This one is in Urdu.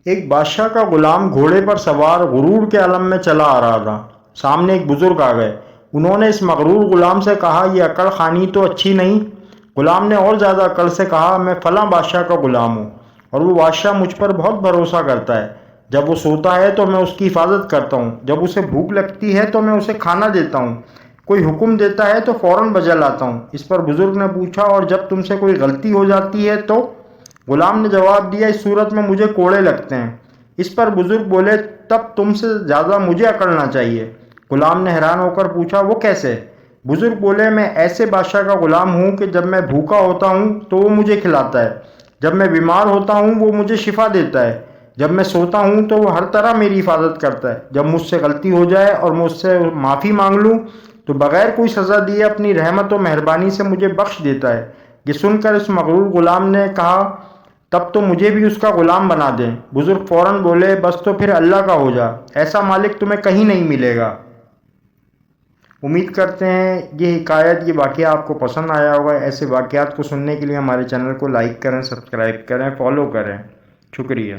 ایک بادشاہ کا غلام گھوڑے پر سوار غرور کے عالم میں چلا آ رہا تھا۔ سامنے ایک بزرگ آ گئے۔ انہوں نے اس مغرور غلام سے کہا، یہ عقل خانی تو اچھی نہیں۔ غلام نے اور زیادہ عقل سے کہا، میں فلاں بادشاہ کا غلام ہوں اور وہ بادشاہ مجھ پر بہت بھروسہ کرتا ہے۔ جب وہ سوتا ہے تو میں اس کی حفاظت کرتا ہوں، جب اسے بھوک لگتی ہے تو میں اسے کھانا دیتا ہوں، کوئی حکم دیتا ہے تو فوراً بجا لاتا ہوں۔ اس پر بزرگ نے پوچھا، اور جب تم سے کوئی غلطی ہو جاتی ہے تو؟ غلام نے جواب دیا، اس صورت میں مجھے کوڑے لگتے ہیں۔ اس پر بزرگ بولے، تب تم سے زیادہ مجھے اکڑنا چاہیے۔ غلام نے حیران ہو کر پوچھا، وہ کیسے؟ بزرگ بولے، میں ایسے بادشاہ کا غلام ہوں کہ جب میں بھوکا ہوتا ہوں تو وہ مجھے کھلاتا ہے، جب میں بیمار ہوتا ہوں وہ مجھے شفا دیتا ہے، جب میں سوتا ہوں تو وہ ہر طرح میری حفاظت کرتا ہے، جب مجھ سے غلطی ہو جائے اور میں اس سے معافی مانگ لوں تو بغیر کوئی سزا دیے اپنی رحمت و مہربانی سے مجھے بخش دیتا ہے۔ یہ سن کر اس مغرور غلام نے کہا، تب تو مجھے بھی اس کا غلام بنا دیں۔ بزرگ فوراً بولے، بس تو پھر اللہ کا ہو جا، ایسا مالک تمہیں کہیں نہیں ملے گا۔ امید کرتے ہیں یہ حکایت، یہ واقعہ آپ کو پسند آیا ہوگا۔ ایسے واقعات کو سننے کے لیے ہمارے چینل کو لائک کریں، سبسکرائب کریں، فالو کریں۔ شکریہ۔